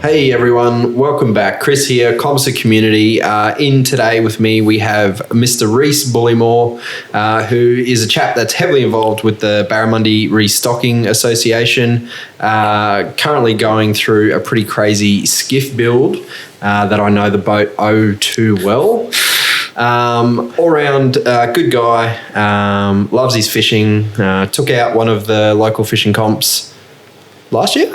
Hey everyone, welcome back. Chris here, Composite Community. In today with me we have Mr. Rhys Bullimore, who is a chap that's heavily involved with the Barramundi Restocking Association, currently going through a pretty crazy skiff build that I know the boat too well. All round good guy, loves his fishing, took out one of the local fishing comps last year?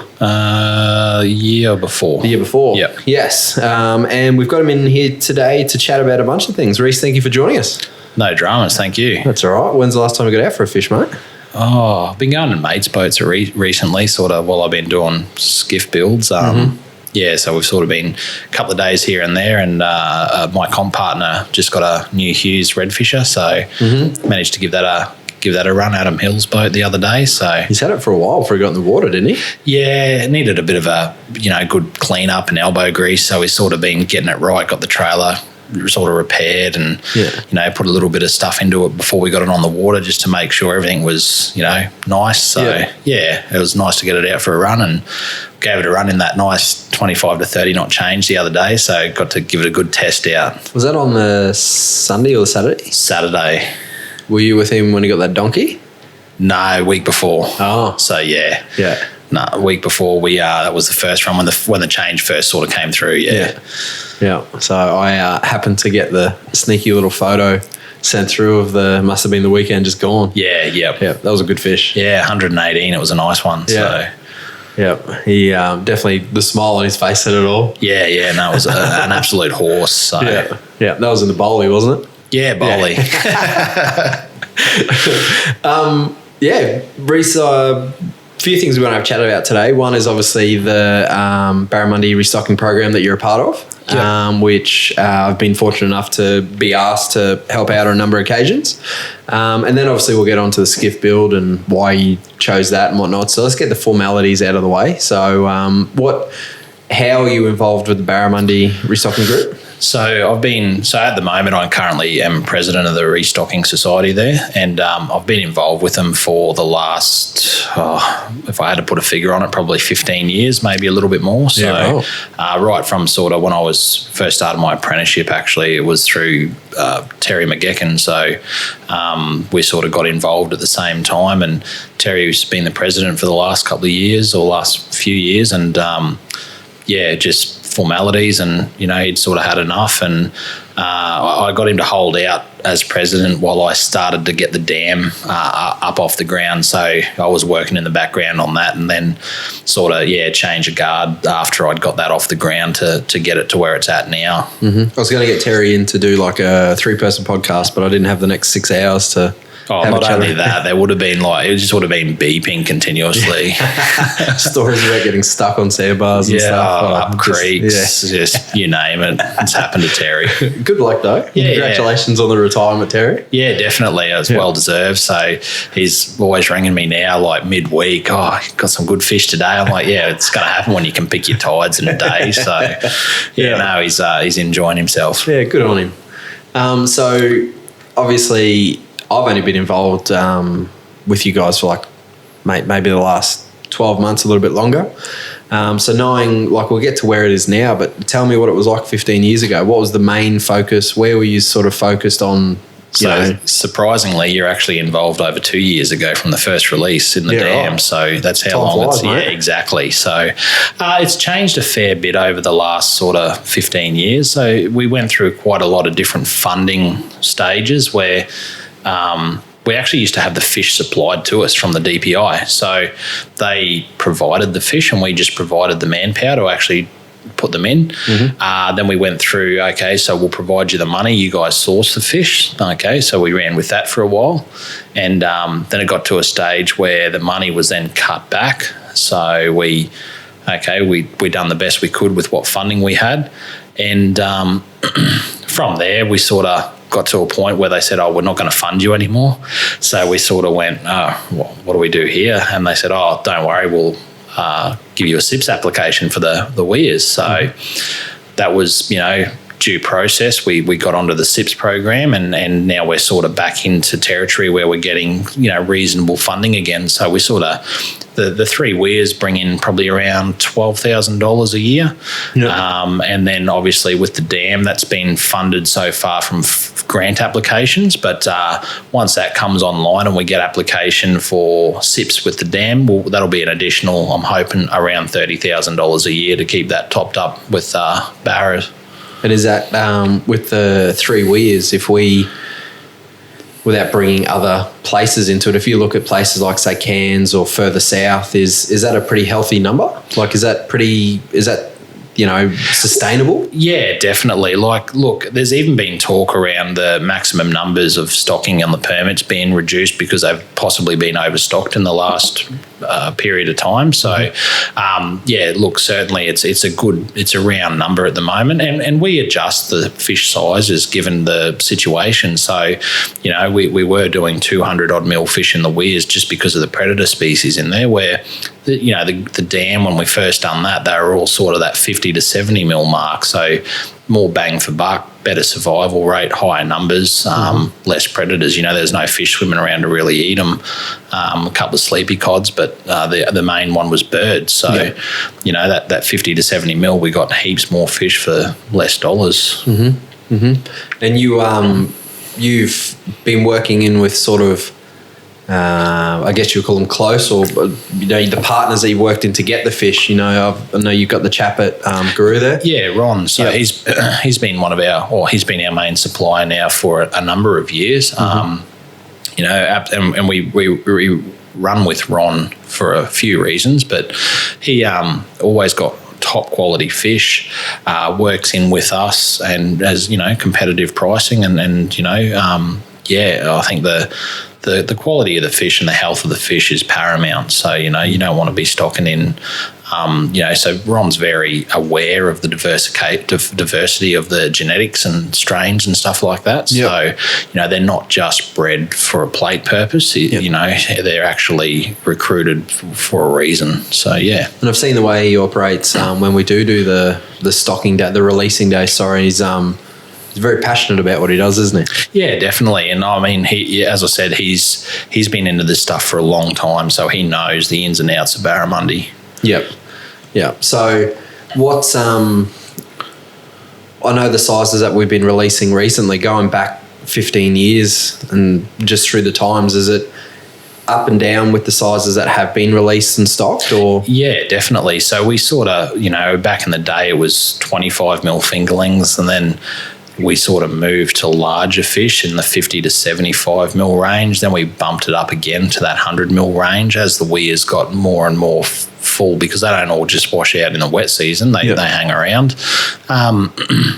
Year before. The year before. Yep. Yes. And we've got him in here today to chat about a bunch of things. Rhys, thank you for joining us. No dramas, thank you. That's all right. When's the last time we got out for a fish, mate? Oh, I've been going to mates' boats recently, sort of while I've been doing skiff builds. Yeah, so we've sort of been a couple of days here and there, and my comp partner just got a new Hughes redfisher, so managed to give that a run. Adam Hill's boat the other day. So he's had it for a while before he got in the water, didn't he? Yeah, it needed a bit of a good clean up and elbow grease. So he's sort of been getting it right. Got the trailer sort of repaired and put a little bit of stuff into it before we got it on the water just to make sure everything was nice. So yeah, it was nice to get it out for a run and gave it a run in that nice 25 to 30 knot change the other day. So got to give it a good test out. Was that on the Sunday or the Saturday? Saturday. Were you with him when he got that donkey? No, week before. Oh. So, yeah. Yeah. No, a week before that was the first run when the change first sort of came through, yeah. So I happened to get the sneaky little photo sent through of must have been the weekend just gone. Yeah. Yeah, that was a good fish. Yeah, 118, it was a nice one. Yeah. So. Yeah, he definitely, the smile on his face said it all. Yeah, no, it was an absolute horse. So. Yeah, that was in the bowley, wasn't it? Yeah, bowley. Rhys, a few things we want to have a chat about today. One is obviously the Barramundi Restocking program that you're a part of, which I've been fortunate enough to be asked to help out on a number of occasions. And then obviously we'll get on to the skiff build and why you chose that and whatnot. So let's get the formalities out of the way. So how are you involved with the Barramundi Restocking Group? So at the moment I currently am president of the Restocking Society there, and I've been involved with them for the last, if I had to put a figure on it, probably 15 years, maybe a little bit more. So right from sort of when I was first started my apprenticeship, actually, it was through Terry McGeckin. So we sort of got involved at the same time, and Terry's been the president for the last couple of years or last few years, and just formalities, and he'd sort of had enough, and I got him to hold out as president while I started to get the dam up off the ground. So I was working in the background on that, and then sort of change of guard after I'd got that off the ground to get it to where it's at now. I was going to get Terry in to do like a 3-person podcast, but I didn't have the next 6 hours to. Oh, not only that, there would have been it just would have been beeping continuously. Stories about getting stuck on sandbars and stuff. Up creeks, just you name it. It's happened to Terry. Good luck though. Congratulations on the retirement, Terry. Yeah, definitely. It was well deserved. So he's always ringing me now like midweek. Oh, got some good fish today. I'm like, it's going to happen when you can pick your tides in a day. So he's enjoying himself. Yeah, good on him. So obviously, I've only been involved with you guys for maybe the last 12 months, a little bit longer. So knowing, we'll get to where it is now, but tell me what it was like 15 years ago. What was the main focus? Where were you sort of focused on? So surprisingly, you're actually involved over 2 years ago from the first release in the dam. Right. So that's how long it's. Yeah, exactly. So it's changed a fair bit over the last sort of 15 years. So we went through quite a lot of different funding stages where we actually used to have the fish supplied to us from the DPI. So they provided the fish and we just provided the manpower to actually put them in. Then we went through, so we'll provide you the money, you guys source the fish. So we ran with that for a while. And then it got to a stage where the money was then cut back. So we done the best we could with what funding we had. And from there, we sort of got to a point where they said, we're not going to fund you anymore. So we sort of went, what do we do here? And they said, don't worry, we'll give you a SIPS application for the weirs. So that was, due process, we got onto the SIPS program, and now we're sort of back into territory where we're getting, reasonable funding again. So we sort of, the three weirs bring in probably around $12,000 a year. And then obviously with the dam, that's been funded so far from grant applications. But once that comes online and we get application for SIPs with the dam, that'll be an additional, I'm hoping, around $30,000 a year to keep that topped up with barrows. And is that with the three weirs, if we, without bringing other places into it, if you look at places like, say, Cairns or further south, is that a pretty healthy number? Like, is that sustainable? Yeah, definitely. Like, look, there's even been talk around the maximum numbers of stocking on the permits being reduced because they've possibly been overstocked in the last period of time. So, look, certainly it's a round number at the moment, and we adjust the fish sizes given the situation. So, we were doing 200 odd mil fish in the weirs just because of the predator species in there, where the dam, when we first done that, they were all sort of that 50 to 70 mil mark. So more bang for buck, better survival rate, higher numbers, less predators. There's no fish swimming around to really eat them. A couple of sleepy cods, but the main one was birds. So, that 50 to 70 mil, we got heaps more fish for less dollars. Mm-hmm. Mm-hmm. And you've been working in with sort of, I guess you would call them close, or the partners that you worked in to get the fish. I know you've got the chap at Guru there. Yeah, Ron. So he's been he's been our main supplier now for a number of years. And we run with Ron for a few reasons, but he always got top quality fish, works in with us, and has competitive pricing, and I think the quality of the fish and the health of the fish is paramount. So, you don't want to be stocking in, so Ron's very aware of the diversity of the genetics and strains and stuff like that. So, they're not just bred for a plate purpose. They're actually recruited for a reason. So, yeah. And I've seen the way he operates when we do the stocking day, the releasing day, he's very passionate about what he does, isn't he? Yeah, definitely. And I mean, as I said, he's been into this stuff for a long time, so he knows the ins and outs of barramundi. Yep. Yeah. So what's I know the sizes that we've been releasing recently, going back 15 years and just through the times, is it up and down with the sizes that have been released and stocked, or? Yeah, definitely. So we sort of, back in the day it was 25 mil fingerlings, and then we sort of moved to larger fish in the 50 to 75 mil range. Then we bumped it up again to that 100 mil range as the weirs got more and more full, because they don't all just wash out in the wet season. They hang around.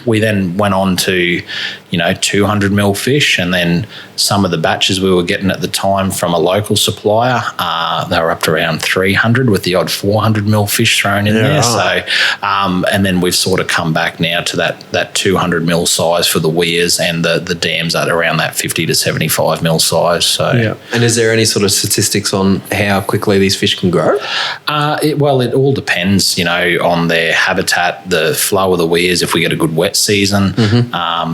We then went on to, 200 mil fish, and then some of the batches we were getting at the time from a local supplier, they were up to around 300 with the odd 400 mil fish thrown in there. Right. So, and then we've sort of come back now to that 200 mil size for the weirs, and the dams at around that 50 to 75 mil size. So, And is there any sort of statistics on how quickly these fish can grow? It all depends, on their habitat, the flow of the weirs. If we get a good wet season,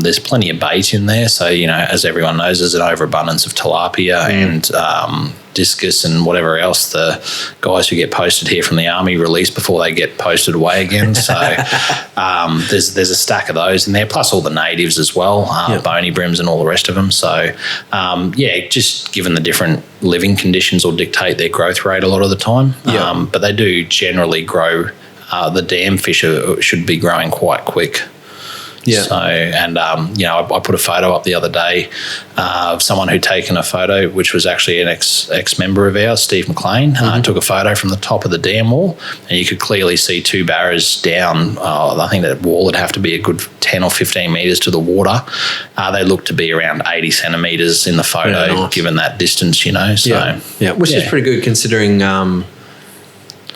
there's plenty of bait in there. So, as everyone knows, there's an overabundance of tilapia and discus and whatever else the guys who get posted here from the army release before they get posted away again. So there's a stack of those in there, plus all the natives as well, bony brims and all the rest of them. So, just given the different living conditions will dictate their growth rate a lot of the time. But they do generally grow. The dam fish should be growing quite quick. Yeah. So, and, I put a photo up the other day of someone who'd taken a photo, which was actually an ex-member of ours, Steve McLean. Took a photo from the top of the dam wall, and you could clearly see two barrows down. I think that wall would have to be a good 10 or 15 metres to the water. They look to be around 80 centimetres in the photo, given that distance, So, which is pretty good considering...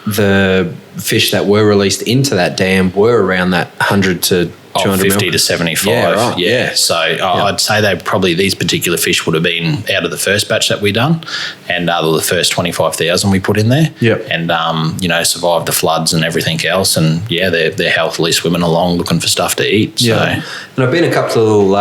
the fish that were released into that dam were around that 100 to 200 50 to 75. Yeah, right. Yeah. So I'd say these particular fish would have been out of the first batch that we done, and the first 25,000 we put in there. Yep. And survived the floods and everything else, and they're healthily swimming along looking for stuff to eat. So. Yeah. And I've been a couple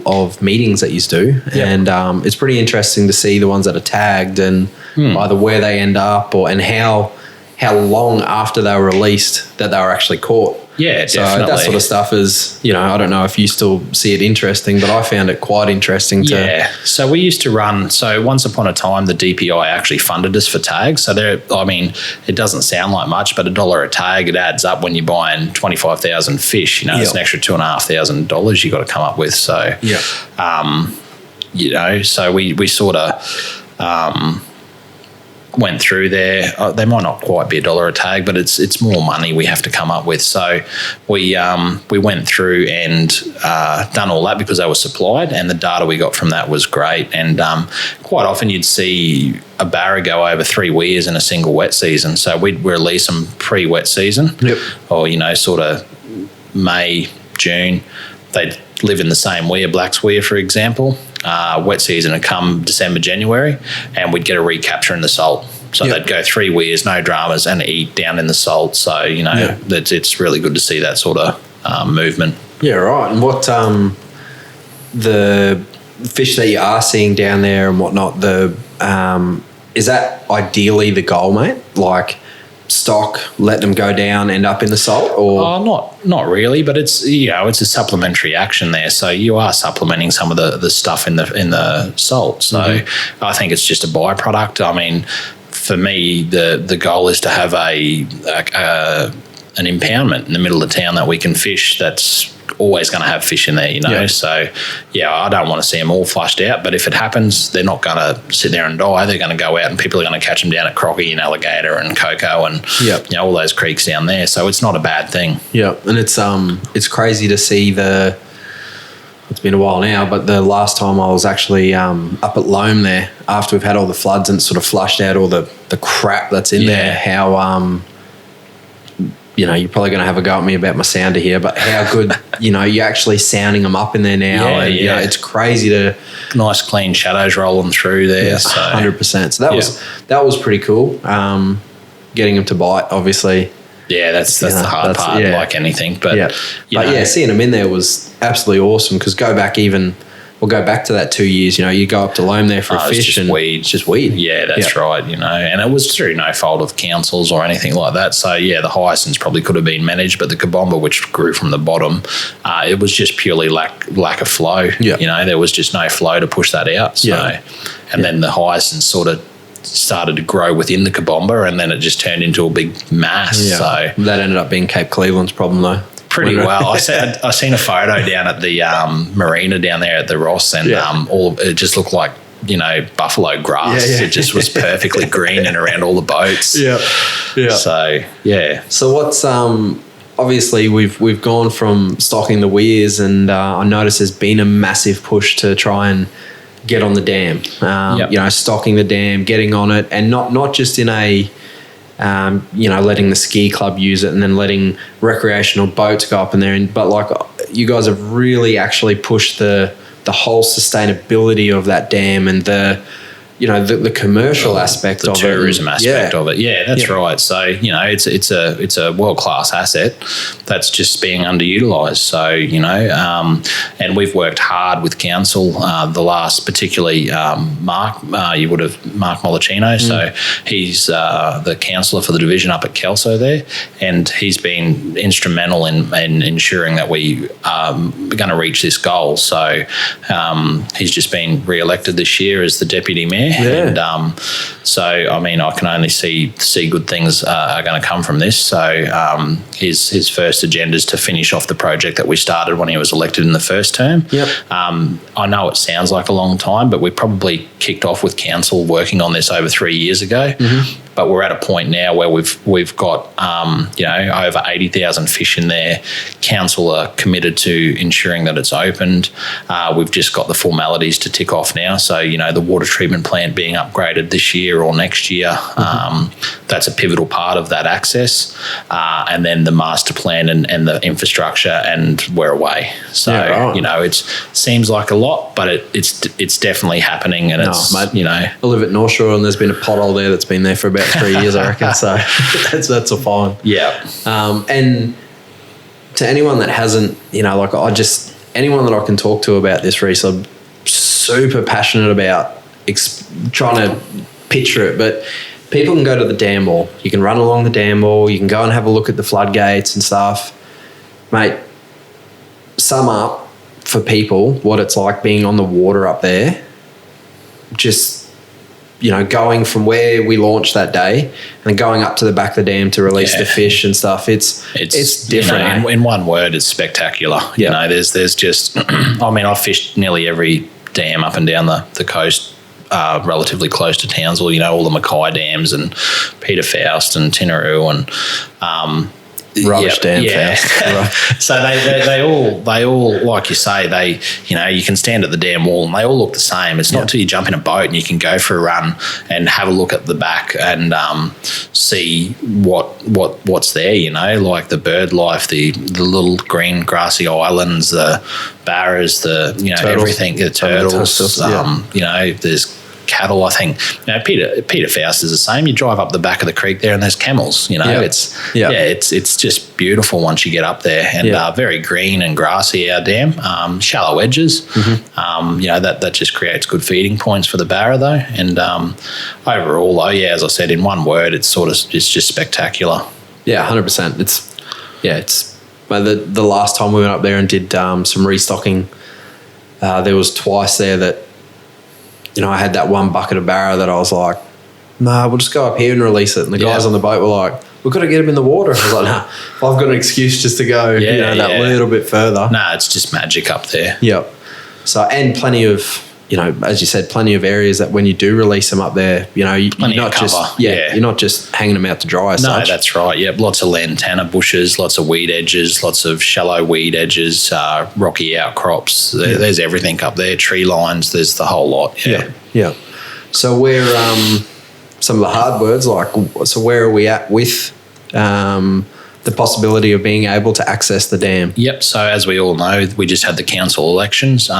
of meetings that you do, and it's pretty interesting to see the ones that are tagged and either where they end up and how long after they were released that they were actually caught. Yeah, so definitely. that sort of stuff is, I don't know if you still see it interesting, but I found it quite interesting to... Yeah, so we used to run, once upon a time, the DPI actually funded us for tags. So it doesn't sound like much, but $1 a tag, it adds up when you're buying 25,000 fish. It's an extra $2,500 you got to come up with. So, so we sort of... went through there. They might not quite be $1 a tag, but it's more money we have to come up with. So we went through and done all that because they were supplied, and the data we got from that was great. And quite often you'd see a barra go over 3 weirs in a single wet season. So we'd release them pre-wet season, or sort of May, June. They'd live in the same weir, Black's weir, for example. Wet season would come December, January, and we'd get a recapture in the salt. So they'd go 3 weirs, no dramas, and eat down in the salt. So, it's really good to see that sort of movement. Yeah, right. And what the fish that you are seeing down there and whatnot, is that ideally the goal, mate? Like, stock, let them go down, end up in the salt, or not really, but it's it's a supplementary action there. So you are supplementing some of the stuff in the salt. So I think it's just a byproduct. I mean, for me, the goal is to have an impoundment in the middle of town that we can fish. That's always going to have fish in there, So, I don't want to see them all flushed out, but if it happens, they're not going to sit there and die. They're going to go out and people are going to catch them down at Crocky and Alligator and Coco and, all those creeks down there. So it's not a bad thing. Yeah, and it's crazy to see it's been a while now, but the last time I was actually up at Loam there, after we've had all the floods and sort of flushed out all the crap that's in there, how... you're probably going to have a go at me about my sounder here, but how good, you're actually sounding them up in there now. It's crazy to... Nice clean shadows rolling through there. 100%. So that was pretty cool. Getting them to bite, obviously. Yeah, that's the hard part, like anything. But, seeing them in there was absolutely awesome because we'll go back to that 2 years. You go up to Loam there for a fish and it's just weed. Yeah, that's right. And it was through no fault of councils or anything like that. So the hyacinths probably could have been managed, but the kabomba, which grew from the bottom, it was just purely lack of flow. Yeah. There was just no flow to push that out. So, and then the hyacinths sort of started to grow within the kabomba, and then it just turned into a big mass. Yeah. So that ended up being Cape Cleveland's problem, though. Pretty well. I seen a photo down at the marina down there at the Ross, and it just looked like buffalo grass. It just was perfectly green and around all the boats. So what's obviously we've gone from stocking the weirs, and I noticed there's been a massive push to try and get on the dam. Stocking the dam, getting on it, and not just in a letting the ski club use it and then letting recreational boats go up in there. But like you guys have really actually pushed the whole sustainability of that dam and the commercial aspect of it. The tourism aspect of it. Yeah, that's right. So, it's a world-class asset that's just being underutilised. So, and we've worked hard with council, the last, particularly Mark Molicino. So he's the councillor for the division up at Kelso there, and he's been instrumental in ensuring that we are going to reach this goal. So he's just been re-elected this year as the deputy mayor. And I can only see good things are going to come from this. So his first agenda is to finish off the project that we started when he was elected in the first term. I know it sounds like a long time, but we probably kicked off with council working on this over 3 years ago. But we're at a point now where we've got over 80,000 fish in there. Council are committed to ensuring that it's opened. We've just got the formalities to tick off now. So the water treatment plant plant being upgraded this year or next year. That's a pivotal part of that access. And then the master plan and the infrastructure, and we're away. So, it seems like a lot, but it's definitely happening. And I live at North Shore, and there's been a pothole there that's been there for about 3 years, I reckon. So that's a fine. Yeah. And to anyone that hasn't, anyone that I can talk to about this, Rhys, I'm super passionate about trying to picture it, but people can go to the dam wall. You can run along the dam wall. You can go and have a look at the floodgates and stuff. Mate, sum up for people what it's like being on the water up there. Just, going from where we launched that day and going up to the back of the dam to release the fish and stuff. It's different. In one word, it's spectacular. There's just, I've fished nearly every dam up and down the coast, relatively close to Townsville, all the Mackay dams and Peter Faust and Tinaroo and rubbish dam Faust. So they all, like you say, you can stand at the dam wall and they all look the same. It's not till you jump in a boat and you can go for a run and have a look at the back and see what's there, like the bird life, the little green grassy islands, the barras, turtles. Everything, the turtles, there's cattle. I think Peter Faust is the same. You drive up the back of the creek there and there's camels. It's just beautiful once you get up there, and very green and grassy, our dam, shallow edges. That just creates good feeding points for the barra though, and overall though, as I said, in one word, it's just spectacular. 100%. It's the last time we went up there and did some restocking, there was twice there that I had that one bucket of barra that I was like, nah, we'll just go up here and release it. And the guys on the boat were like, we've got to get him in the water. I was like, nah, I've got an excuse just to go that little bit further. Nah, it's just magic up there. Yep. So, and plenty of, as you said, plenty of areas that when you do release them up there, you're not just hanging them out to dry as such. No, that's right. Yeah, lots of lantana bushes, lots of weed edges, lots of shallow weed edges, rocky outcrops. There's everything up there. Tree lines. There's the whole lot. Yeah. So where some of the hard words, where are we at with the possibility of being able to access the dam? Yep. So as we all know, we just had the council elections.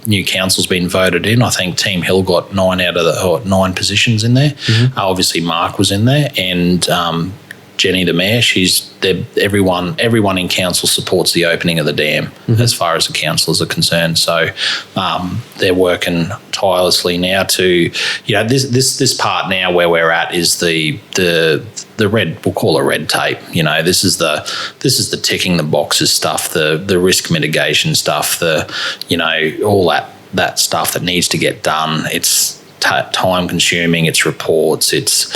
New council's been voted in. I think Team Hill got 9 out of 9 positions in there. Obviously, Mark was in there, and Jenny, the mayor, everyone in council supports the opening of the dam as far as the councillors are concerned. So they're working tirelessly now to, this part now where we're at is the red, we'll call it red tape. This is the ticking the boxes stuff, the risk mitigation stuff, all that stuff that needs to get done. It's time consuming. It's reports. It's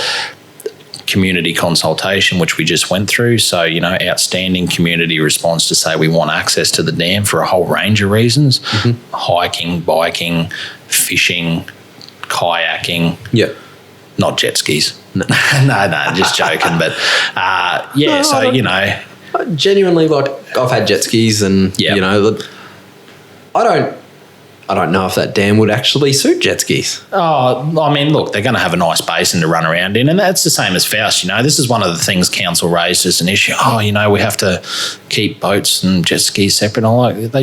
community consultation, which we just went through. So, outstanding community response to say we want access to the dam for a whole range of reasons. Hiking, biking, fishing, kayaking. Yep. Not jet skis. No, just joking. But, genuinely, I've had jet skis and, I don't know if that dam would actually suit jet skis. Oh, look, they're going to have a nice basin to run around in, and that's the same as Faust. This is one of the things council raised as an issue. We have to keep boats and jet skis separate. They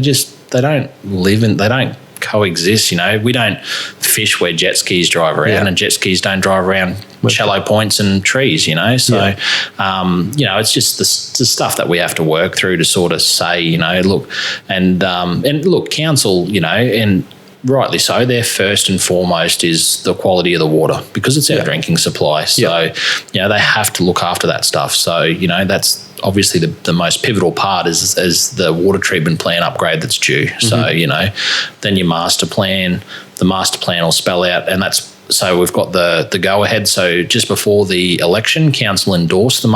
don't coexist. We don't fish where jet skis drive around, and jet skis don't drive around shallow points and trees. So it's just the stuff that we have to work through to sort of say, look, and look, council, and rightly so, their first and foremost is the quality of the water, because it's our drinking supply. So they have to look after that stuff. So that's obviously the most pivotal part is the water treatment plant upgrade that's due. So then your master plan. The master plan will spell out, and so we've got the go ahead. So just before the election, council endorsed the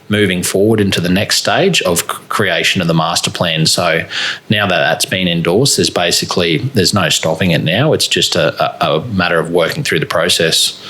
moving forward into the next stage of creation of the master plan. So now that that's been endorsed, there's no stopping it now. It's just a matter of working through the process.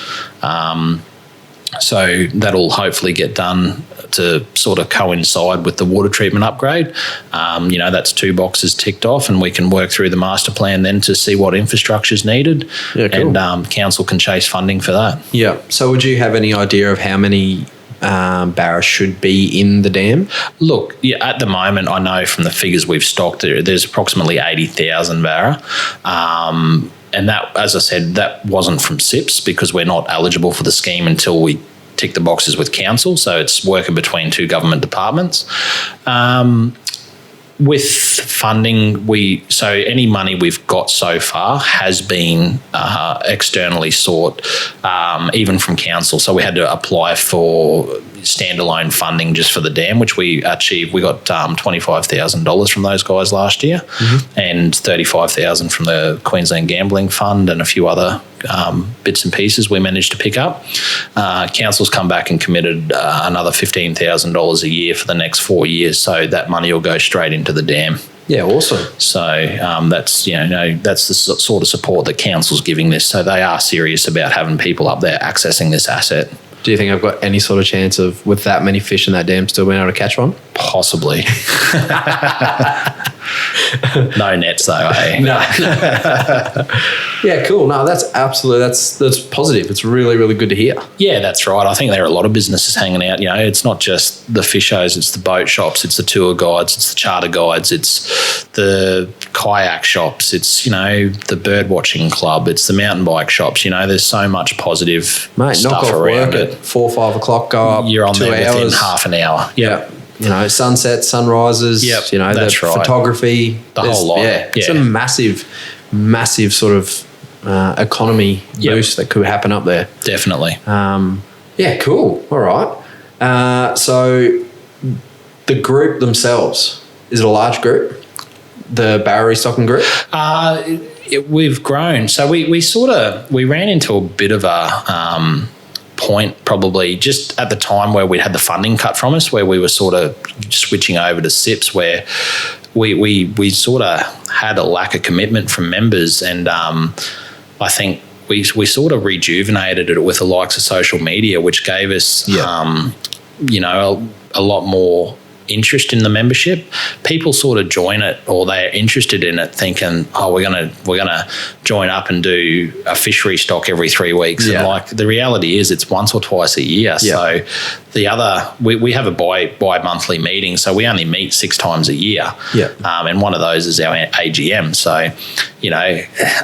So that'll hopefully get done to sort of coincide with the water treatment upgrade. That's 2 boxes ticked off, and we can work through the master plan then to see what infrastructure is needed. Yeah, cool. And council can chase funding for that. Yeah. So would you have any idea of how many barra should be in the dam? Look, yeah, at the moment, I know from the figures we've stocked, there's approximately 80,000 barra. And that, as I said, that wasn't from SIPs because we're not eligible for the scheme until we tick the boxes with council. So it's working between 2 government departments. With funding, so any money we've got so far has been externally sought, even from council. So we had to apply for standalone funding just for the dam, which we achieved. We got $25,000 from those guys last year, and $35,000 from the Queensland Gambling Fund and a few other bits and pieces we managed to pick up. Council's come back and committed another $15,000 a year for the next 4 years, so that money will go straight into the dam. Yeah, awesome. So that's that's the sort of support that council's giving this. So they are serious about having people up there accessing this asset. Do you think I've got any sort of chance of, with that many fish in that dam, still being able to catch one? Possibly. No nets though, eh? No. Yeah, cool. No, that's positive. It's really, really good to hear. Yeah, that's right. I think there are a lot of businesses hanging out. It's not just the fishers, it's the boat shops, it's the tour guides, it's the charter guides, it's the kayak shops, it's, the bird watching club, it's the mountain bike shops. There's so much positive stuff around it. 4 or 5 o'clock, go up. You're on 2 there hours. within half an hour. Yeah. Sunsets, sunrises, that's the right. Photography. The whole lot. Yeah, it's a massive, massive sort of economy boost that could happen up there. Definitely. Yeah, cool. All right. So the group themselves, is it a large group? The barra restocking group? We've grown. So we ran into a bit of a point probably just at the time where we'd had the funding cut from us, where we were sort of switching over to SIPs, where we sort of had a lack of commitment from members, and I think we sort of rejuvenated it with the likes of social media, which gave us a lot more interest in the membership. People sort of join it, or they're interested in it, thinking, we're gonna join up and do a fishery stock every 3 weeks. And the reality is it's once or twice a year. So the other, we have a bi-monthly meeting, so we only meet 6 times a year. And one of those is our AGM. So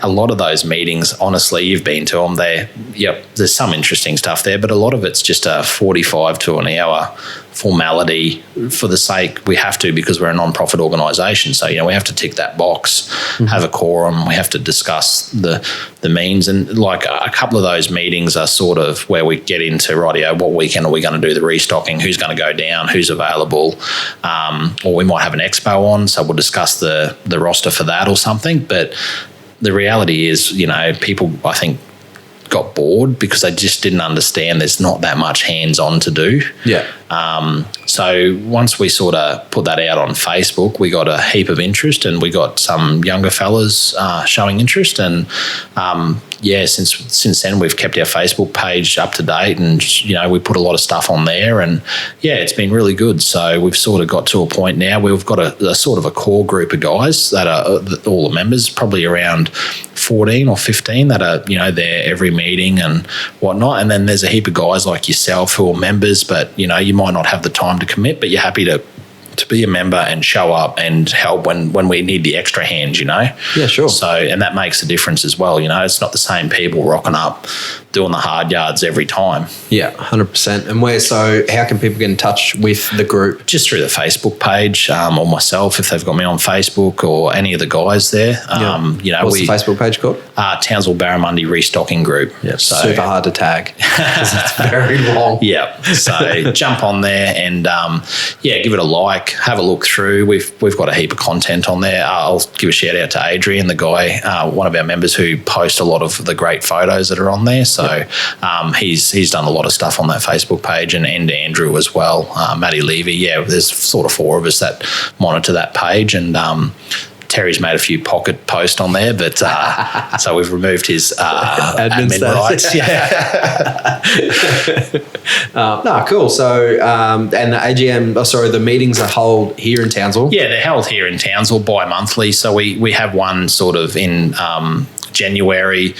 a lot of those meetings, honestly, you've been to them, there's some interesting stuff there, but a lot of it's just a 45 to an hour formality for the sake we have to, because we're a non-profit organisation. So we have to tick that box, have a quorum, we have to discuss the means, and like a couple of those meetings are sort of where we get into what weekend are we going to do the restocking, who's going to go down, who's available, or we might have an expo on, so we'll discuss the roster for that or something. But the reality is, people, I think, got bored because they just didn't understand there's not that much hands-on to do. So once we sort of put that out on Facebook, we got a heap of interest, and we got some younger fellas showing interest, and since then we've kept our Facebook page up to date, and we put a lot of stuff on there, and it's been really good. So we've sort of got to a point now where we've got a sort of a core group of guys that are all the members, probably around 14 or 15 that are there every meeting and whatnot, and then there's a heap of guys like yourself who are members, but you might not have the time to commit, but you're happy to be a member and show up and help when we need the extra hand, Yeah, sure. So, and that makes a difference as well. It's not the same people rocking up doing the hard yards every time. Yeah, 100%. And so how can people get in touch with the group? Just through the Facebook page, or myself if they've got me on Facebook, or any of the guys there. What's the Facebook page called? Townsville Barramundi Restocking Group. Yeah, so super hard to tag because it's very long. Yeah, so jump on there and give it a like, have a look through. We've got a heap of content on there. I'll give a shout out to Adrian, the guy, one of our members who posts a lot of the great photos that are on there. So he's done a lot of stuff on that Facebook page, and Andrew as well, Matty Levy. Yeah, there's sort of 4 of us that monitor that page, and Terry's made a few pocket posts on there, but so we've removed his admin rights. Yeah. No, cool. So, and the AGM, the meetings are held here in Townsville? Yeah, they're held here in Townsville bi-monthly. So we have one sort of in January,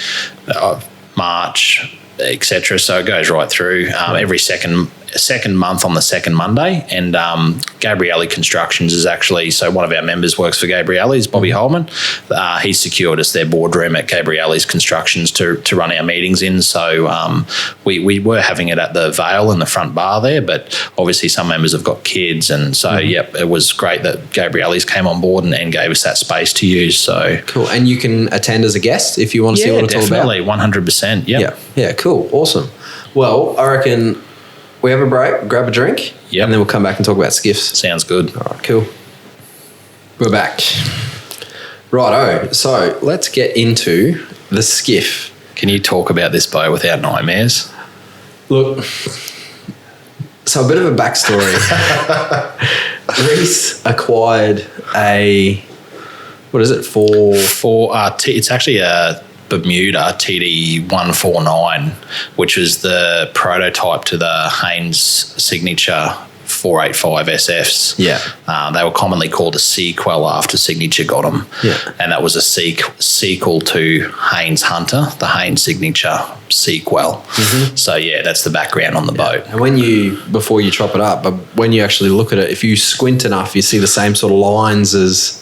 March, etc. So it goes right through every second month on the second Monday. And Gabrielli Constructions is actually, so one of our members works for Gabrielli's, Bobby Holman. He's secured us their boardroom at Gabrielli's Constructions to run our meetings in. So we were having it at the Vale in the front bar there, but obviously some members have got kids. And so, it was great that Gabrielli's came on board and gave us that space to use. So cool. And you can attend as a guest if you want to see what it's all about? Yeah, definitely, 100%. Yep. Yeah, cool. Awesome. Well, I reckon we have a break, grab a drink, and then we'll come back and talk about skiffs. Sounds good. All right, cool. We're back. Righto. So let's get into the skiff. Can you talk about this boat without nightmares? Look, so a bit of a backstory. Rhys acquired a, what is it, it's actually a Bermuda TD149, which was the prototype to the Haines Signature 485 SFs. Yeah. They were commonly called a sequel after Signature got them. Yeah. And that was a sequel to Haines Hunter, the Haines Signature sequel. Mm-hmm. So, that's the background on the boat. And before you chop it up, but when you actually look at it, if you squint enough, you see the same sort of lines as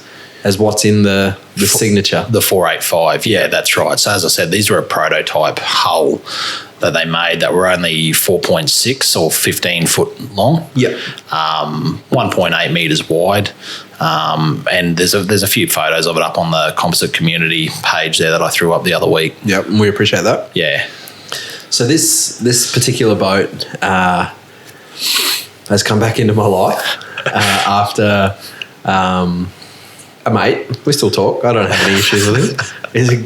what's in the Signature. The 485, that's right. So as I said, these were a prototype hull that they made that were only 4.6 or 15 foot long. Yep. 1.8 metres wide. And there's a few photos of it up on the Composite Community page there that I threw up the other week. Yep, and we appreciate that. Yeah. So this particular boat has come back into my life after... a mate, we still talk. I don't have any issues with him.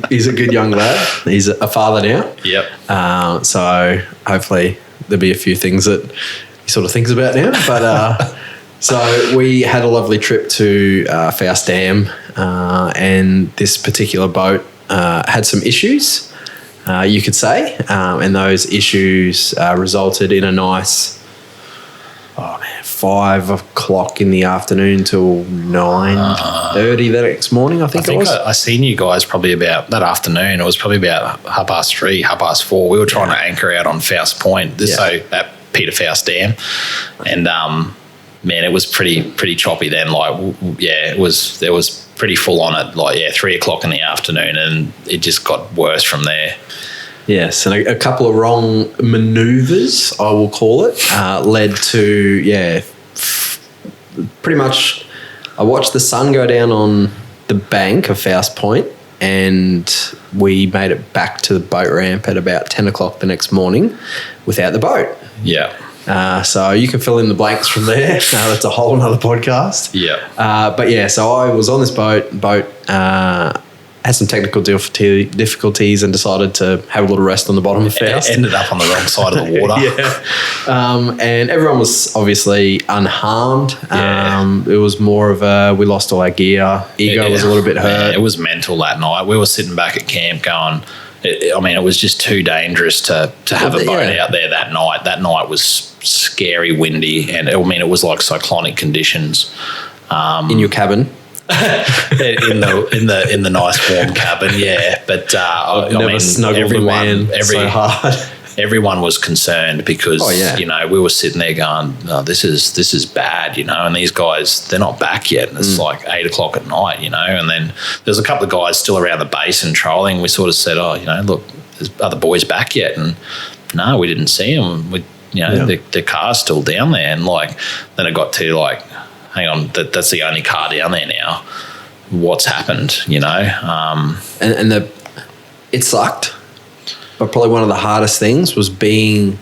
He's a good young lad. He's a father now. Yep. So hopefully there'll be a few things that he sort of thinks about now. But so we had a lovely trip to Faust Dam, and this particular boat had some issues, you could say, and those issues resulted in a nice 5 o'clock in the afternoon till 9:30 the next morning, I think it was. I seen you guys probably about that afternoon. It was probably about 3:30, 4:30. We were trying to anchor out on Faust Point, so at Peter Faust Dam, and man, it was pretty choppy then. There was pretty full on at 3 o'clock in the afternoon, and it just got worse from there. Yes, and a couple of wrong manoeuvres, I will call it, led to, pretty much I watched the sun go down on the bank of Faust Point, and we made it back to the boat ramp at about 10 o'clock the next morning without the boat. Yeah. So you can fill in the blanks from there. That's a whole nother podcast. Yeah. So I was on this boat, had some technical difficulties and decided to have a little rest on the bottom of Faust. Ended up on the wrong side of the water. And everyone was obviously unharmed. It was more of we lost all our gear. Ego was a little bit hurt. Man, it was mental that night. We were sitting back at camp going, it was just too dangerous to have a boat out there that night. That night was scary, windy, and it was like cyclonic conditions. In your cabin? in the nice warm cabin, but never snuggled so hard. Everyone was concerned because we were sitting there going, no, this is bad, and these guys, they're not back yet, and it's like 8 o'clock at night, and then there's a couple of guys still around the basin trolling. We sort of said, look, are the boys back yet? And no, we didn't see them. The car's still down there, and then it got to hang on, that's the only car down there now. What's happened, And it sucked. But probably one of the hardest things was being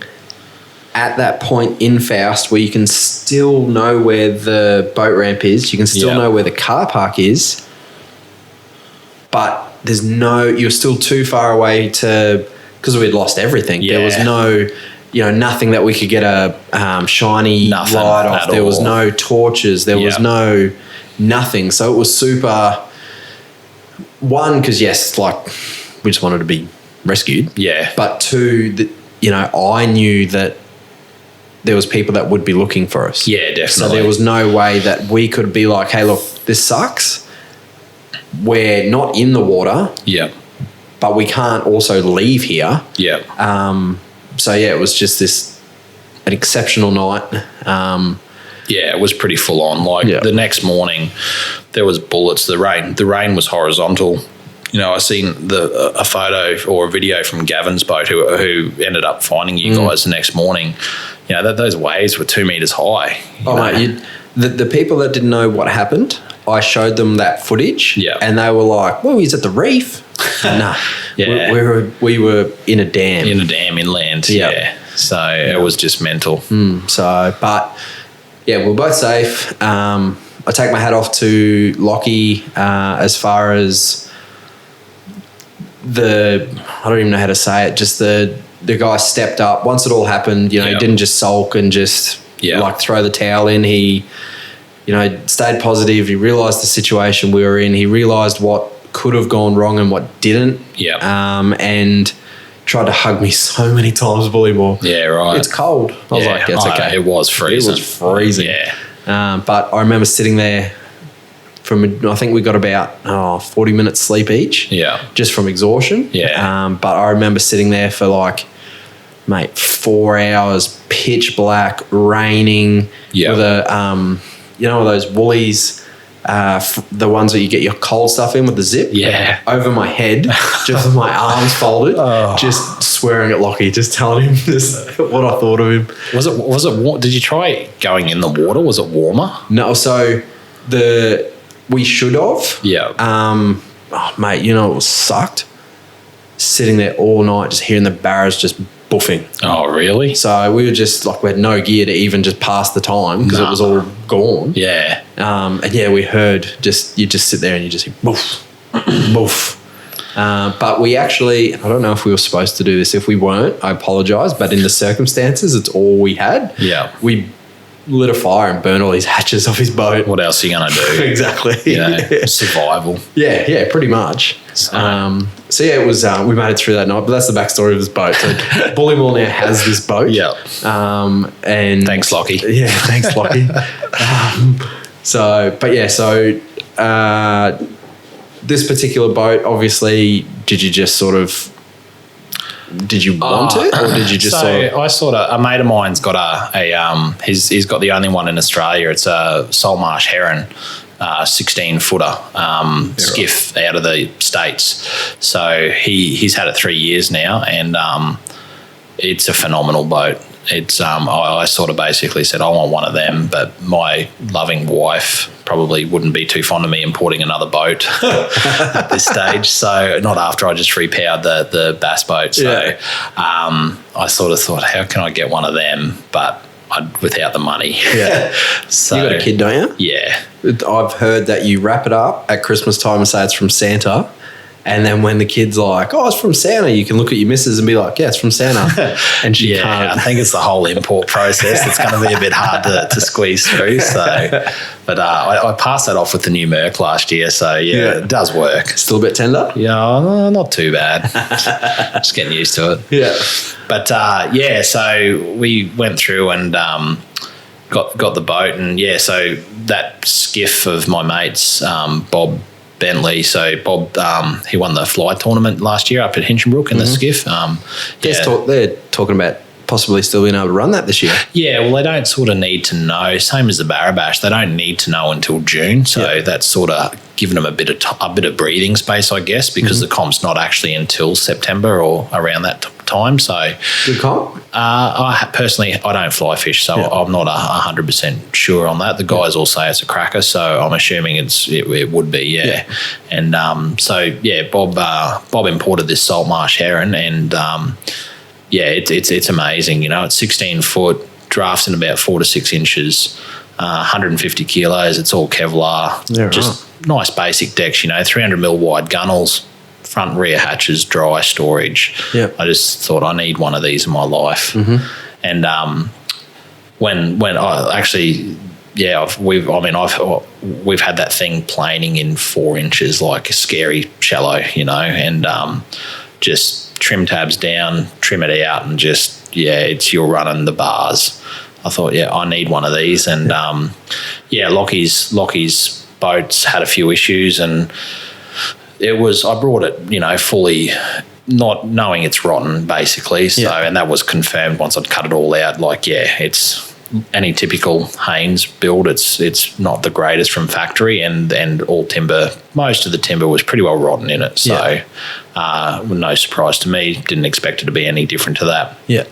at that point in Faust where you can still know where the boat ramp is. You can still know where the car park is. But you're still too far away because we'd lost everything. Yeah. There was no... nothing that we could get a shiny light off. There was no torches. There was no nothing. So it was super one, because yes, like we just wanted to be rescued. Yeah. But two, that I knew that there was people that would be looking for us. Yeah, definitely. So there was no way that we could be like, hey, look, this sucks. We're not in the water. Yeah. But we can't also leave here. Yeah. So yeah, it was just an exceptional night. Yeah, it was pretty full on. Like the next morning, there was bullets. The rain was horizontal. I seen a photo or a video from Gavin's boat who ended up finding you guys the next morning. Those waves were 2 meters high. Mate, the people that didn't know what happened, I showed them that footage. Yeah. And they were like, "Well, he's at the reef." Nah. Yeah. We were in a dam. In a dam inland. Yeah. So it was just mental. But yeah, we're both safe. I take my hat off to Lockie as far as I don't even know how to say it, just the guy stepped up once it all happened. He didn't just sulk and just like throw the towel in. He stayed positive. He realised the situation we were in. He realised what could have gone wrong and what didn't. Yeah. And tried to hug me so many times, Bullimore. Yeah, right. It's cold. I was like, yeah, it's okay. It was freezing. It was freezing. Yeah. But I remember sitting there I think we got about 40 minutes sleep each. Yeah. Just from exhaustion. Yeah. But I remember sitting there for 4 hours, pitch black, raining. Yeah. With those woolies, the ones that you get your cold stuff in with the zip. Yeah. Over my head, just with my arms folded, just swearing at Lockie, just telling him what I thought of him. Was it warm? Did you try going in the water? Was it warmer? No, so we should have. Yeah. Mate, it was sucked. Sitting there all night, just hearing the barras just buffing. Oh, really? So we were just we had no gear to even just pass the time because it was all gone. Yeah. And yeah, we heard you just sit there and you just hear boof, boof. But we actually, I don't know if we were supposed to do this. If we weren't, I apologise. But in the circumstances, it's all we had. Yeah. We lit a fire and burned all these hatches off his boat. What else are you going to do? Exactly. Survival. Yeah, pretty much. So yeah, it was. We made it through that night, but that's the backstory of this boat. So Bullimore now has this boat. Yeah. And thanks, Lockie. Yeah, thanks, Lockie. This particular boat, obviously, did you want it, or did you just a mate of mine's got he's got the only one in Australia. It's a Saltmarsh Heron, 16-footer skiff out of the States. So he's had it 3 years now, and it's a phenomenal boat. It's I sort of basically said I want one of them, but my loving wife probably wouldn't be too fond of me importing another boat at this stage. So not after I just repowered the bass boat. So I sort of thought, how can I get one of them, but without the money? Yeah. So you got a kid, don't you? Yeah. I've heard that you wrap it up at Christmas time and say it's from Santa. And then when the kid's like, "Oh, it's from Santa," you can look at your missus and be like, "Yeah, it's from Santa," and she can't. I think it's the whole import process that's going to be a bit hard to squeeze through. So, but I passed that off with the new Merc last year. So it does work. Still a bit tender. Yeah, not too bad. Just getting used to it. Yeah. But so we went through and got the boat, and so that skiff of my mate's, Bob Bentley. So Bob, he won the fly tournament last year up at Hinchinbrook in the skiff. They're talking about possibly still being able to run that this year. Yeah, well, they don't sort of need to know. Same as the Barrabash, they don't need to know until June. So that's sort of given them a bit of breathing space, I guess, because the comp's not actually until September or around that time. So good comp. I personally don't fly fish, so I'm not 100% sure on that. The guys all say it's a cracker, so I'm assuming it would be. Yeah. And Bob imported this Saltmarsh Heron, and it's amazing. It's 16 foot, drafts in about 4 to 6 inches, 150 kilos. It's all Kevlar, just nice basic decks. 300 mil wide gunnels, front and rear hatches, dry storage. Yep. I just thought I need one of these in my life. And when I actually we've had that thing planing in 4 inches, like scary shallow, and just trim tabs down, trim it out, and just you're running the bars. I thought, I need one of these, and Lockie's boats had a few issues, and I brought it, fully not knowing it's rotten, basically. So, and that was confirmed once I'd cut it all out. Like, it's any typical Haines build. It's not the greatest from factory, and all timber. Most of the timber was pretty well rotten in it. So, no surprise to me. Didn't expect it to be any different to that. Yeah.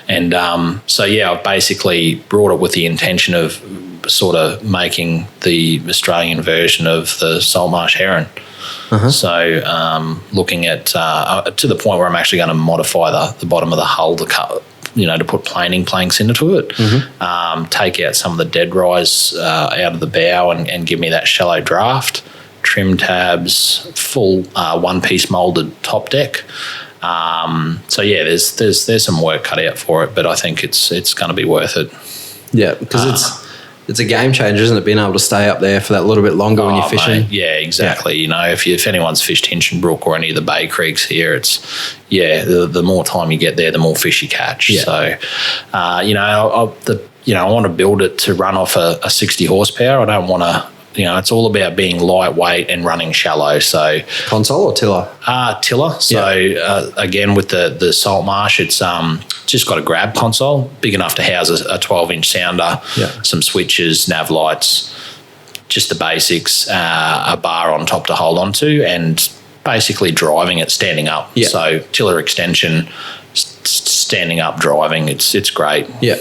And I've basically brought it with the intention of sort of making the Australian version of the saltmarsh heron. Uh-huh. So looking at to the point where I'm actually going to modify the bottom of the hull to cut, to put planing planks into it, take out some of the dead rise out of the bow and give me that shallow draft, trim tabs, full one-piece moulded top deck. There's some work cut out for it, but I think it's going to be worth it. Yeah, because it's a game changer, isn't it? Being able to stay up there for that little bit longer when you're fishing. Mate, yeah, exactly. Yeah. If anyone's fished Hinchinbrook or any of the Bay Creeks here, it's the more time you get there, the more fish you catch. Yeah. So, I want to build it to run off a 60 horsepower. I don't want to. It's all about being lightweight and running shallow. So console or tiller? Tiller. So again, with the Saltmarsh, it's just got a grab console, big enough to house a 12-inch sounder, some switches, nav lights, just the basics, a bar on top to hold onto, and basically driving it standing up. Yeah. So tiller extension, standing up driving. It's great. Yeah.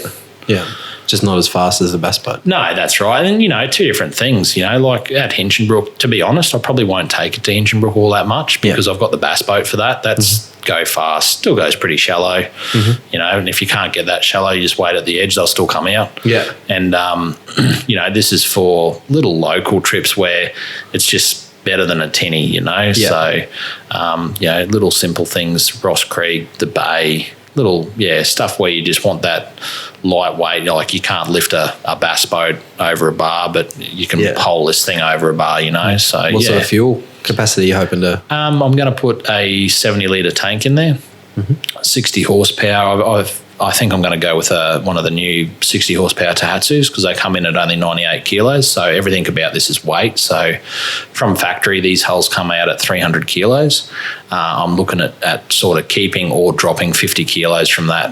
Yeah. Just not as fast as the bass boat. No, that's right. And, two different things, like at Hinchinbrook, to be honest, I probably won't take it to Hinchinbrook all that much because I've got the bass boat for that. That's go fast, still goes pretty shallow, and if you can't get that shallow, you just wait at the edge, they'll still come out. Yeah. And, this is for little local trips where it's just better than a tinny, So, little simple things, Ross Creek, the Bay, little stuff where you just want that lightweight, like you can't lift a bass boat over a bar, but you can pole this thing over a bar, So what sort of fuel capacity are you hoping to? I'm going to put a 70-litre tank in there, 60 horsepower. I think I'm going to go with one of the new 60 horsepower Tohatsus because they come in at only 98 kilos. So everything about this is weight. So from factory, these hulls come out at 300 kilos. I'm looking at sort of keeping or dropping 50 kilos from that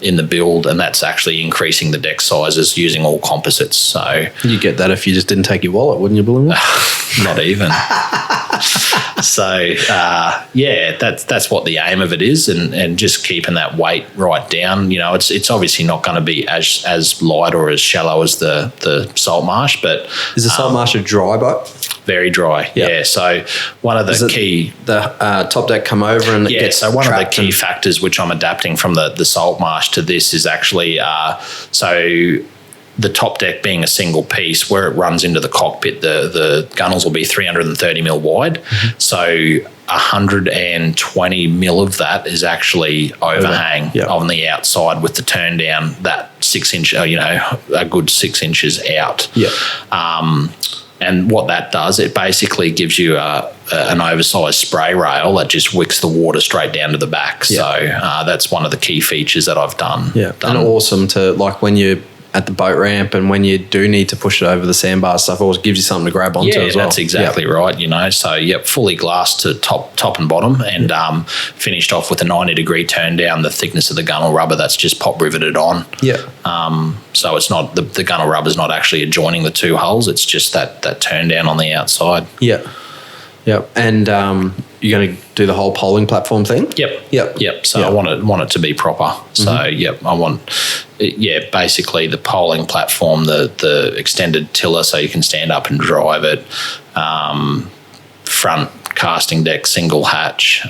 in the build, and that's actually increasing the deck sizes using all composites. So you get that if you just didn't take your wallet, wouldn't you, Bullimore? Not even. So that's what the aim of it is, and just keeping that weight right down. It's obviously not going to be as light or as shallow as the Saltmarsh, but is the Saltmarsh a dry boat? Very dry. Yep. Yeah. So one of the top deck come over and it gets so one of the key factors which I'm adapting from the Saltmarsh to this is actually the top deck being a single piece, where it runs into the cockpit, the gunnels will be 330 mil wide. So 120 mil of that is actually overhang on the outside with the turn down, that 6 inch, a good 6 inches out. Yeah. And what that does, it basically gives you an oversized spray rail that just wicks the water straight down to the back. Yeah. So that's one of the key features that I've done. Yeah, and awesome to, like, when you're at the boat ramp and when you do need to push it over the sandbar stuff, always gives you something to grab onto as well. That's exactly right, So, fully glassed to top and bottom, and finished off with a 90-degree turn down, the thickness of the gunnel rubber that's just pop riveted on. Yeah. So it's not, the gunnel rubber's not actually adjoining the two hulls, it's just that turn down on the outside. Yeah. Yep. And you're going to do the whole polling platform thing? Yep. So I want it to be proper. So, I want, basically the polling platform, the extended tiller so you can stand up and drive it, front casting deck, single hatch,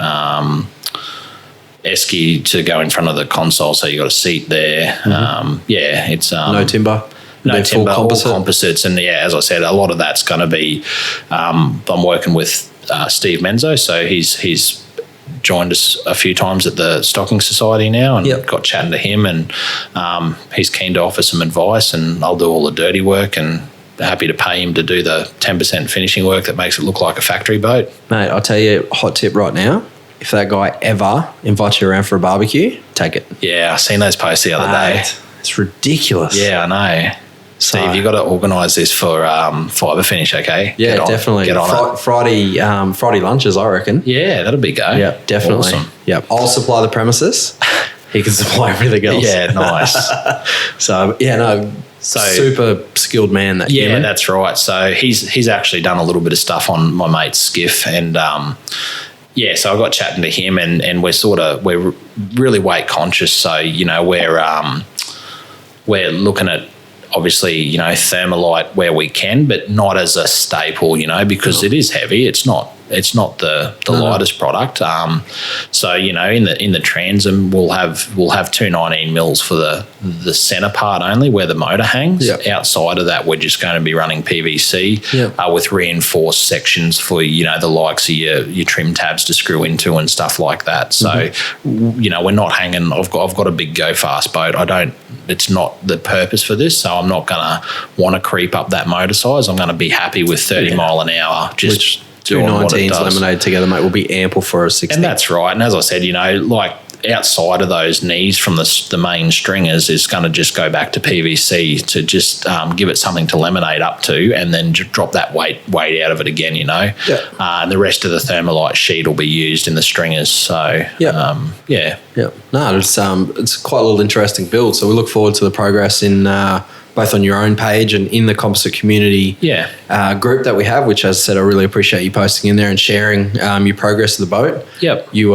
esky to go in front of the console so you got a seat there. It's... no timber? No timber, all composites. And as I said, a lot of that's going to be, I'm working with Steve Menzo, so he's joined us a few times at the Stocking Society now, and got chatting to him, and he's keen to offer some advice, and I'll do all the dirty work, and happy to pay him to do the 10% finishing work that makes it look like a factory boat. Mate, I'll tell you a hot tip right now. If that guy ever invites you around for a barbecue, take it. Yeah, I seen those posts the other day. It's ridiculous. Yeah, I know. Steve, you've got to organise this for Fibre Finish, okay? Yeah, definitely. Get on it. Friday lunches, I reckon. Yeah, that'll be go. Yeah, definitely. Awesome. Yep. I'll supply the premises. He can supply everything else. Yeah, nice. So, super skilled man, that human. That's right. So he's actually done a little bit of stuff on my mate's skiff, and so I got chatting to him, and we're really weight conscious. So we're looking at, obviously, thermalite where we can, but not as a staple, because it is heavy. It's not the lightest product. So in the transom we'll have 219 mils for the center part only, where the motor hangs. Yep. Outside of that, we're just going to be running PVC with reinforced sections for the likes of your trim tabs to screw into and stuff like that. So we're not hanging. I've got a big go fast boat. It's not the purpose for this, so I'm not going to want to creep up that motor size. I'm going to be happy with 30 mile an hour. Just doing what it does. 219s laminated together, mate, will be ample for a 60. And that's right. And as I said, like outside of those knees from the main stringers is going to just go back to PVC to just give it something to laminate up to, and then drop that weight out of it again, and the rest of the thermalite sheet will be used in the stringers. So no, it's quite a little interesting build, so we look forward to the progress in both on your own page and in the Composite Community group that we have, which, as I said, I really appreciate you posting in there and sharing your progress of the boat. You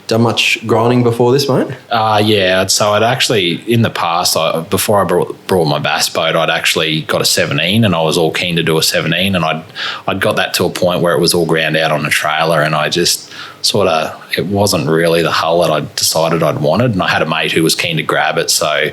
done much grinding before this, mate? So I'd actually, in the past, before I brought my bass boat, I'd actually got a 17, and I was all keen to do a 17, and I'd got that to a point where it was all ground out on a trailer, and I just it wasn't really the hull that I decided I'd wanted, and I had a mate who was keen to grab it, so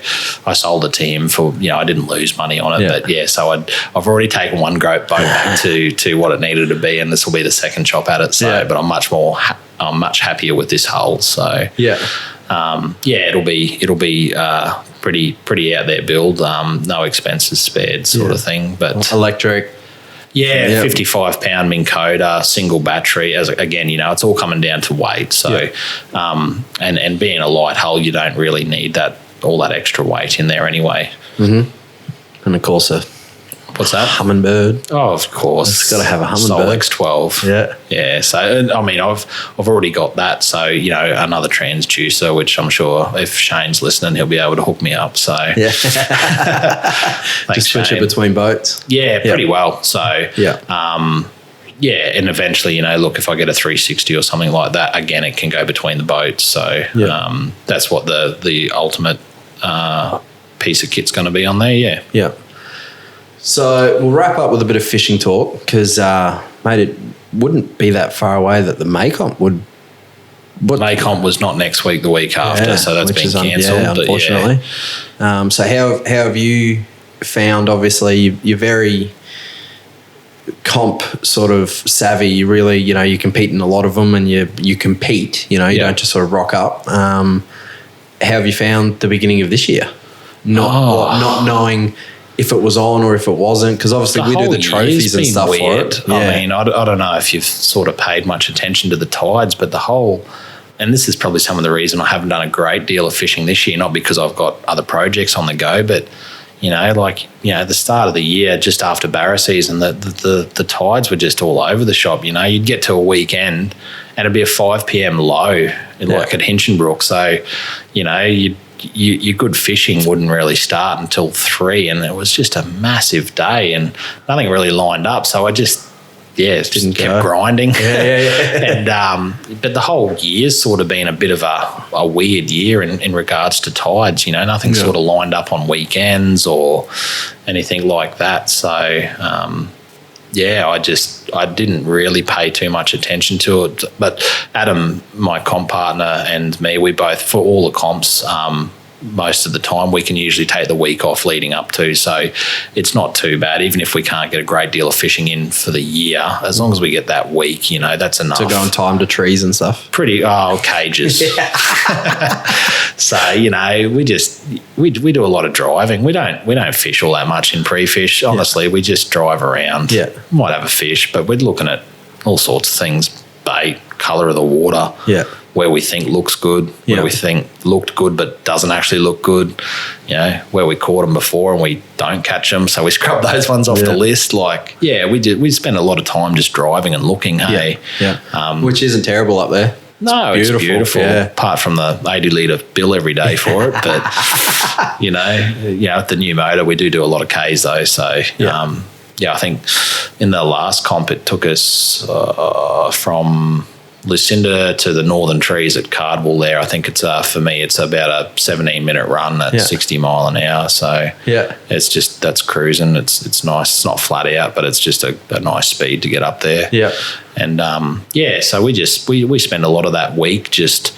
I sold it to him for, I didn't lose money on it, but so I've already taken one boat back to what it needed to be, and this will be the second chop at it, but I'm much happier with this hull, so it'll be pretty out there build, no expenses spared sort of thing, but electric. 55-pound Minn Kota, single battery. Again, it's all coming down to weight. So, and being a light hull, you don't really need all that extra weight in there anyway. Mm-hmm. And of course, what's that? Hummingbird. Oh, of course. It's got to have a Hummingbird. Solex 12. Yeah. So, I mean, I've already got that. So, another transducer, which I'm sure if Shane's listening, he'll be able to hook me up. So, just switch it between boats. Yeah, pretty well. So, and eventually, look, if I get a 360 or something like that, again, it can go between the boats. So, that's what the ultimate piece of kit's going to be on there. Yeah. So we'll wrap up with a bit of fishing talk because, mate, it wouldn't be that far away that the Maycomp would. Maycomp was not next week, the week after, so that's been cancelled. Unfortunately. So how have you found? Obviously, you're very comp sort of savvy. You really, you compete in a lot of them, and you compete. You don't just sort of rock up. How have you found the beginning of this year? Not knowing if it was on or if it wasn't, because obviously we do the trophies and stuff weird. for it. I mean, I don't know if you've sort of paid much attention to the tides, but the whole, and this is probably some of the reason I haven't done a great deal of fishing this year, not because I've got other projects on the go, but the start of the year, just after barra season, the tides were just all over the shop. You'd get to a weekend and it'd be a 5 p.m. low, like at Hinchinbrook. So, your good fishing wouldn't really start until 3, and it was just a massive day and nothing really lined up. So I just kept grinding. And but the whole year's sort of been a bit of a weird year in regards to tides. Nothing sort of lined up on weekends or anything like that. So I didn't really pay too much attention to it. But Adam, my comp partner, and me, we both, for all the comps, most of the time. We can usually take the week off leading up to, so it's not too bad. Even if we can't get a great deal of fishing in for the year, as long as we get that week, that's enough. To go and time to trees and stuff. Cages. So we do a lot of driving. We don't fish all that much in pre-fish. Honestly, we just drive around. Yeah, might have a fish, but we're looking at all sorts of things: bait, colour of the water. Yeah. Where we think looks good, where we think looked good but doesn't actually look good, where we caught them before and we don't catch them, so we scrub those ones off the list. We spend a lot of time just driving and looking, which isn't terrible up there. No, it's beautiful. Apart from the 80 litre bill every day for it, but with the new motor we do a lot of Ks though, so I think in the last comp it took us from Lucinda to the northern trees at Cardwell there. I think it's for me it's about a 17-minute run at 60 mile an hour. So it's just, that's cruising. It's nice. It's not flat out, but it's just a nice speed to get up there. Yeah. And so we spend a lot of that week just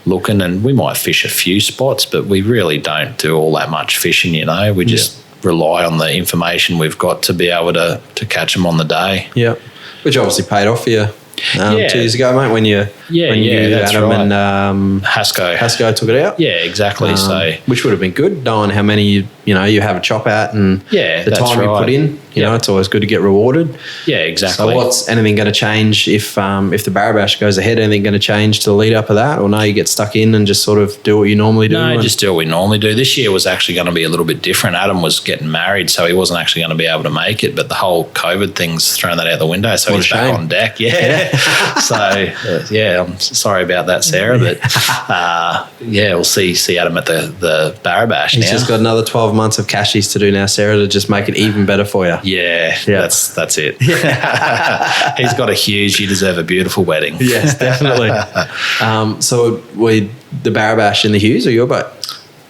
looking, and we might fish a few spots, but we really don't do all that much fishing. We just rely on the information we've got to be able to catch them on the day. Yeah, which obviously paid off for you. 2 years ago, mate, when you Adam right. And Hasco took it out. Yeah, exactly. So which would have been good, knowing how many you have a chop at and the time you put in. It's always good to get rewarded. Yeah, exactly. So what's anything going to change if the Barrabash goes ahead? Anything going to change to the lead up of that, or no? You get stuck in and just sort of do what you normally do. No, just do what we normally do. This year was actually going to be a little bit different. Adam was getting married, so he wasn't actually going to be able to make it. But the whole COVID thing's thrown that out the window, so he's back on deck. Yeah. So I'm sorry about that, Sarah, but we'll see Adam at the Barrabash. He's just got another 12 months of cashies to do now, Sarah, to just make it even better for you. Yeah. That's it. He's got a huge. You deserve a beautiful wedding. Yes, definitely. So the Barrabash in the Hughes or your boat?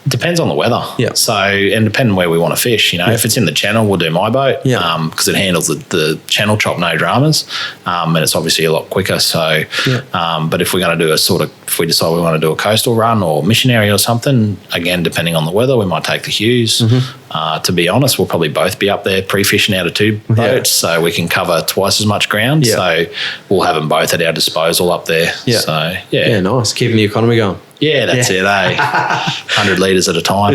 Depends on the weather. Yeah. So, and depending where we want to fish, if it's in the channel, we'll do my boat. Yeah. Because it handles the channel chop, no dramas. And it's obviously a lot quicker. So, but if we're going to do if we decide we want to do a coastal run or missionary or something, again, depending on the weather, we might take the Hughes. Mm-hmm. To be honest, we'll probably both be up there pre-fishing out of two boats, so we can cover twice as much ground. Yeah. So we'll have them both at our disposal up there. Yeah. So, yeah, nice. Keeping the economy going. Yeah, that's it, 100 litres at a time.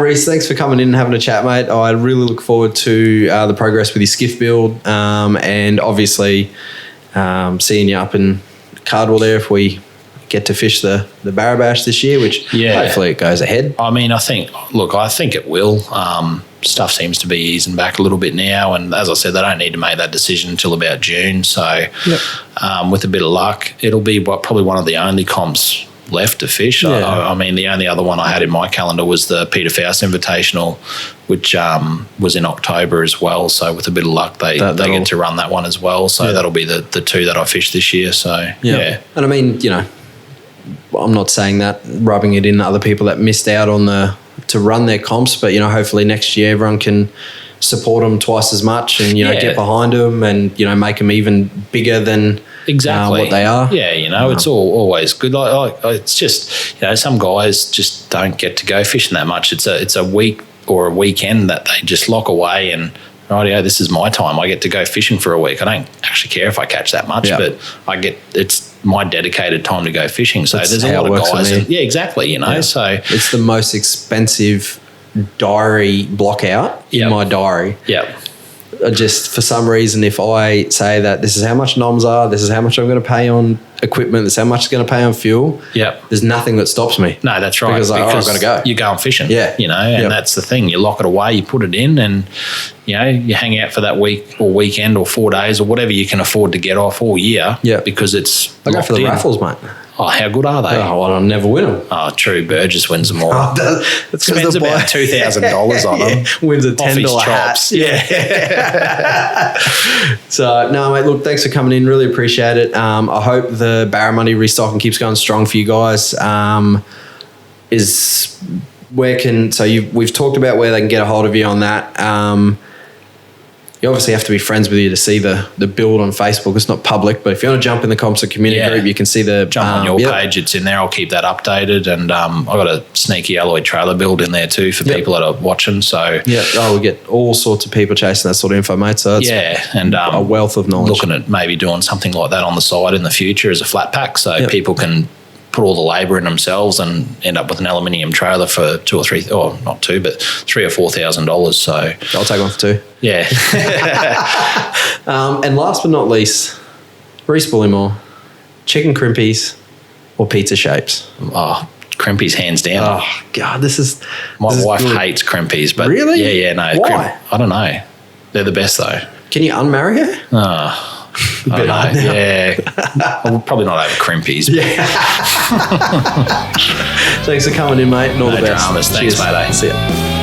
Rhys, thanks for coming in and having a chat, mate. I really look forward to the progress with your skiff build, and obviously seeing you up in Cardwell there if we get to fish the Barrabash this year, which hopefully it goes ahead. I mean, I think it will. Stuff seems to be easing back a little bit now, and as I said, they don't need to make that decision until about June. So with a bit of luck, it'll be probably one of the only comps left to fish. I mean, the only other one I had in my calendar was the Peter Faust Invitational, which was in October as well. So with a bit of luck, they get to run that one as well. So that'll be the two that I fished this year. So and I mean, I'm not saying that, rubbing it in other people that missed out on to run their comps, but hopefully next year everyone can support them twice as much and get behind them and make them even bigger than what they are. Yeah, it's always good. Like it's just some guys just don't get to go fishing that much. It's a week or a weekend that they just lock away and rightio, this is my time. I get to go fishing for a week. I don't actually care if I catch that much, but it's my dedicated time to go fishing. So there's a lot of guys. Exactly. So it's the most expensive diary block out in my diary. Yeah. Just for some reason, if I say that this is how much noms are, this is how much I'm going to pay on equipment, this is how much it's going to pay on fuel. Yeah. There's nothing that stops me. No, that's right. Because I've got to go. You're going fishing. Yeah. And that's the thing. You lock it away, you put it in, and you hang out for that week or weekend or 4 days or whatever you can afford to get off all year. Yeah. Because it's I go for the raffles, mate. Oh, how good are they? Oh, well, I'll never win them. Oh, true. Burgess wins them all. Spends about $2,000 on them. Wins a $10 hat. Yeah. So, no, mate, look, thanks for coming in. Really appreciate it. I hope the Barramundi Restocking keeps going strong for you guys. We've talked about where they can get a hold of you on that. you obviously have to be friends with you to see the build on Facebook. It's not public, but if you want to jump in the Composite Community group, you can see the... Jump on your page. It's in there. I'll keep that updated. And I've got a sneaky alloy trailer build in there too for people that are watching. So we get all sorts of people chasing that sort of info, mate. So it's and a wealth of knowledge. Looking at maybe doing something like that on the side in the future as a flat pack, so people can put all the labour in themselves and end up with an aluminium trailer for $2,000 or $3,000, or not two, but $3,000 or $4,000. So I'll take one for two. Yeah. And last but not least, Rhys Bullimore, chicken crimpies or pizza shapes? Oh, crimpies hands down. Oh God, this is my wife hates crimpies, but really, no. Why? I don't know. They're the best though. Can you unmarry her? I don't know. Yeah, well, probably not over crimpies. Yeah. Thanks for coming in, mate. And all the best. Dramas. Thanks, mate. See ya.